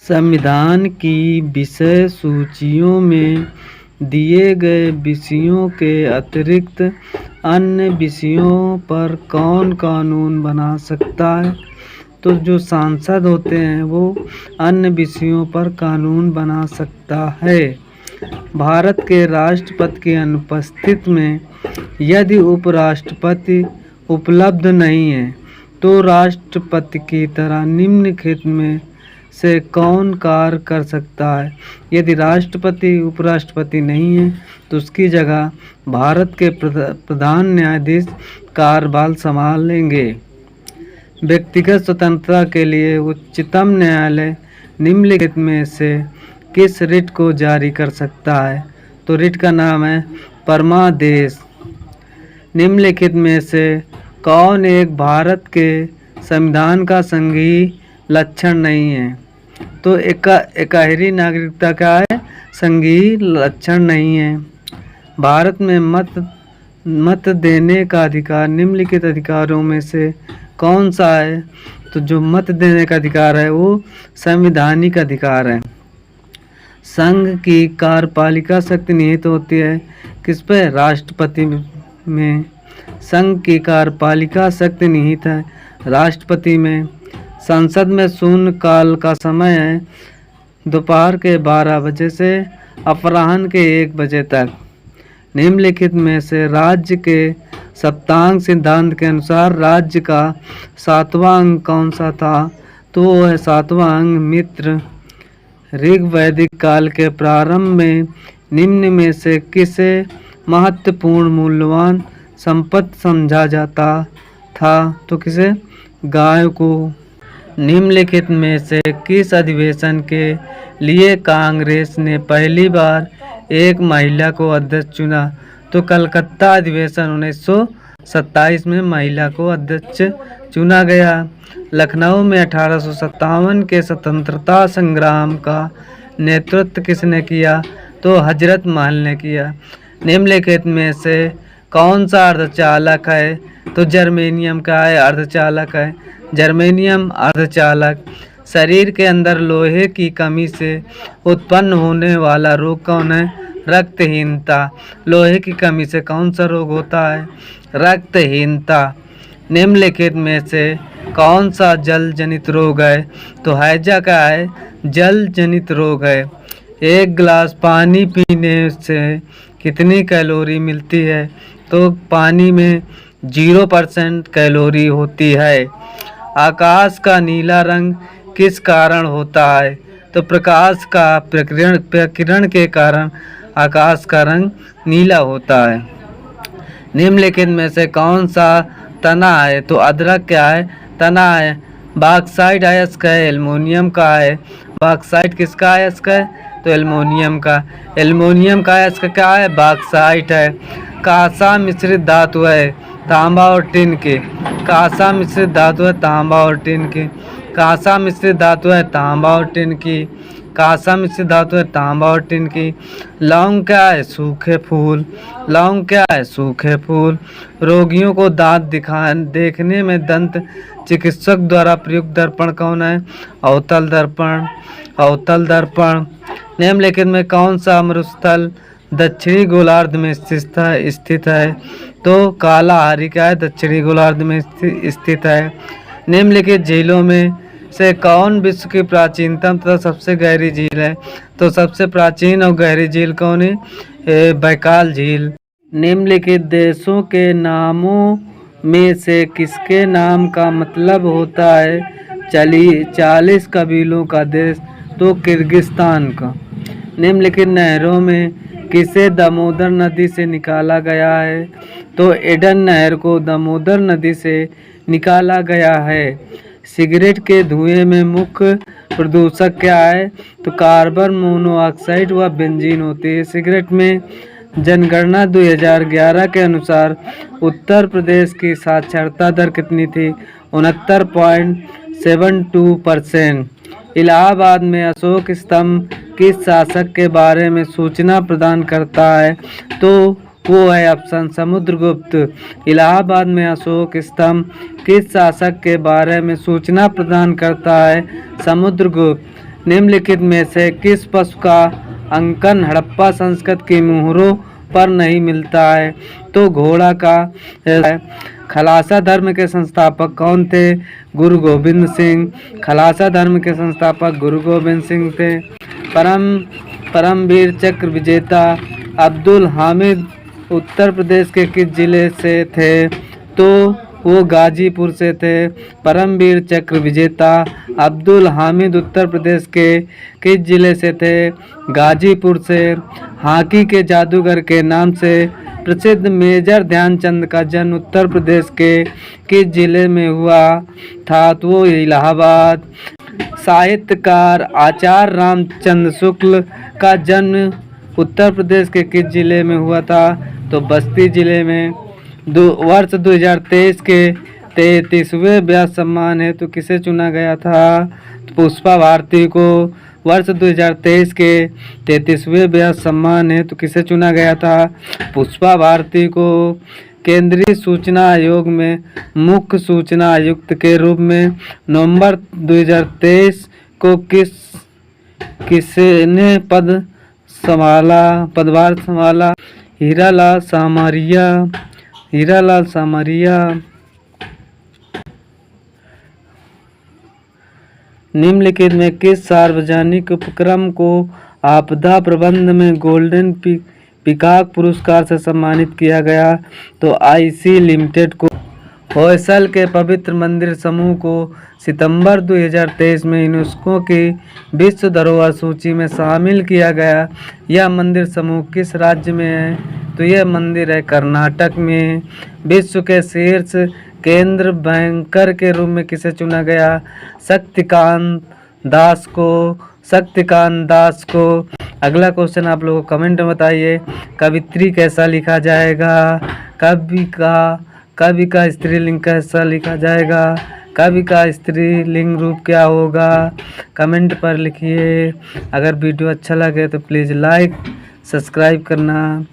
संविधान की विषय सूचियों में दिए गए विषयों के अतिरिक्त अन्य विषयों पर कौन कानून बना सकता है? तो जो सांसद होते हैं वो अन्य विषयों पर कानून बना सकता है। भारत के राष्ट्रपति की अनुपस्थिति में यदि उपराष्ट्रपति उपलब्ध नहीं है तो राष्ट्रपति की तरह निम्नलिखित में से कौन कार्य कर सकता है? यदि राष्ट्रपति उपराष्ट्रपति नहीं है तो उसकी जगह भारत के प्रधान न्यायाधीश कार्यभार संभालेंगे। व्यक्तिगत स्वतंत्रता के लिए उच्चतम न्यायालय निम्नलिखित में से किस रिट को जारी कर सकता है? तो रिट का नाम है परमादेश। निम्नलिखित में से कौन एक भारत के संविधान का संघीय लक्षण नहीं है? तो एकहरी नागरिकता का है, संघीय लक्षण नहीं है। भारत में मत देने का अधिकार निम्नलिखित अधिकारों में से कौन सा है? तो जो मत देने का अधिकार है वो संवैधानिक अधिकार है। संघ की कार्यपालिका शक्ति निहित होती है किस पे? राष्ट्रपति में। संघ की कार्यपालिका शक्ति निहित है राष्ट्रपति में। संसद में शून्य काल का समय है दोपहर के 12 बजे से अपराह्न के 1 बजे तक। निम्नलिखित में से राज्य के सप्तांग सिद्धांत के अनुसार राज्य का 7वां अंग कौन सा था? तो वो है 7वां अंग मित्र। ऋग वैदिक काल के प्रारंभ में निम्न में से किसे महत्वपूर्ण मूल्यवान संपत्ति समझा जाता था? तो किसे? गाय को। निम्नलिखित में से किस अधिवेशन के लिए कांग्रेस ने पहली बार एक महिला को अध्यक्ष चुना? तो कलकत्ता अधिवेशन 1927 में महिला को अध्यक्ष चुना गया। लखनऊ में 1857 के स्वतंत्रता संग्राम का नेतृत्व किसने किया? तो हजरत महल ने किया। निम्नलिखित में से कौन सा अर्धचालक है? तो जर्मेनियम का है अर्धचालक है। जर्मेनियम अर्धचालक। शरीर के अंदर लोहे की कमी से उत्पन्न होने वाला रोग कौन है? रक्तहीनता। लोहे की कमी से कौन सा रोग होता है? रक्तहीनता। निम्नलिखित में से कौन सा जल जनित रोग है? तो हैजा का है जल जनित रोग है। 1 गिलास पानी पीने से कितनी कैलोरी मिलती है? तो पानी में 0% कैलोरी होती है। आकाश का नीला रंग किस कारण होता है? तो प्रकाश का प्रकीर्ण के कारण आकाश का रंग नीला होता है। निम्नलिखित में से कौन सा तना है? तो अदरक क्या है? तना है। बॉक्साइट अयस्क है एल्युमिनियम का है। बॉक्साइट किसका अयस्क है? तो एल्युमिनियम का। एल्युमिनियम का अयस्क क्या है? बॉक्साइट है। कांसा मिश्रित धातु है तांबा और टिन के। कांसा मिश्रित धातु है तांबा और टिन की। कांसा मिश्रित धातु है तांबा और टिन की। कांसा मिश्रित धातु है तांबा और टिन की। लौंग क्या है? सूखे फूल। लौंग क्या है? सूखे फूल। रोगियों को दांत देखने में दंत चिकित्सक द्वारा प्रयुक्त दर्पण कौन है? अवतल दर्पण। अवतल दर्पण। निम्नलिखित में कौन सा मरुस्थल दक्षिणी गोलार्ध में स्थित है? तो कालाहारी का है दक्षिणी गोलार्ध में स्थित है। निम्नलिखित झीलों में से कौन विश्व की प्राचीनतम तथा सबसे गहरी झील है? तो सबसे प्राचीन और गहरी झील कौन है? बैकाल झील। निम्नलिखित देशों के नामों में से किसके नाम का मतलब होता है 40 कबीलों का देश? तो किर्गिस्तान का। निम्नलिखित नहरों में किसे दामोदर नदी से निकाला गया है? तो एडन नहर को दामोदर नदी से निकाला गया है। सिगरेट के धुएं में मुख्य प्रदूषक क्या है? तो कार्बन मोनोऑक्साइड व बेंजीन होती है सिगरेट में। जनगणना 2011 के अनुसार उत्तर प्रदेश की साक्षरता दर कितनी थी? 69.72%। इलाहाबाद में अशोक स्तंभ किस शासक के बारे में सूचना प्रदान करता है? तो वो है ऑप्शन समुद्रगुप्त। इलाहाबाद में अशोक स्तंभ किस शासक के बारे में सूचना प्रदान करता है? समुद्रगुप्त। निम्नलिखित में से किस पशु का अंकन हड़प्पा संस्कृति की मोहरों पर नहीं मिलता है? तो घोड़ा का है। खालसा धर्म के संस्थापक कौन थे? गुरु गोविंद सिंह। खालसा धर्म के संस्थापक गुरु गोविंद सिंह थे। परमवीर चक्र विजेता अब्दुल हामिद उत्तर प्रदेश के किस जिले से थे? तो वो गाजीपुर से थे। परमवीर चक्र विजेता अब्दुल हामिद उत्तर प्रदेश के किस जिले से थे? गाजीपुर से। हॉकी के जादूगर के नाम से प्रसिद्ध मेजर ध्यानचंद का जन्म उत्तर प्रदेश के किस जिले में हुआ था? तो वो इलाहाबाद। साहित्यकार आचार्य रामचंद्र शुक्ल का जन्म उत्तर प्रदेश के किस जिले में हुआ था? तो बस्ती जिले में। वर्ष 2023 के 33वें व्यास सम्मान हेतु किसे चुना गया था? तो पुष्पा भारती को। वर्ष 2023 के 33वें व्यास सम्मान हेतु किसे चुना गया था? पुष्पा भारती को। केंद्रीय सूचना आयोग में मुख्य सूचना आयुक्त के रूप में नवंबर 2023 को किसने पदभार संभाला? हीरालाल सामरिया। निम्नलिखित में किस सार्वजनिक उपक्रम को आपदा प्रबंधन में गोल्डन पीकॉक पुरस्कार से सम्मानित किया गया? तो आईसी लिमिटेड को। होयसल के पवित्र मंदिर समूह को सितंबर 2023 में यूनेस्को की विश्व धरोहर सूची में शामिल किया गया। यह मंदिर समूह किस राज्य में है? तो यह मंदिर है कर्नाटक में। विश्व के शीर्ष केंद्र बैंकर के रूप में किसे चुना गया? शक्तिकांत दास को। अगला क्वेश्चन आप लोगों को कमेंट में बताइए, कवित्री कैसा लिखा जाएगा? कवि का स्त्रीलिंग कैसा लिखा जाएगा? कवि का स्त्रीलिंग रूप क्या होगा? कमेंट पर लिखिए। अगर वीडियो अच्छा लगे तो प्लीज़ लाइक सब्सक्राइब करना।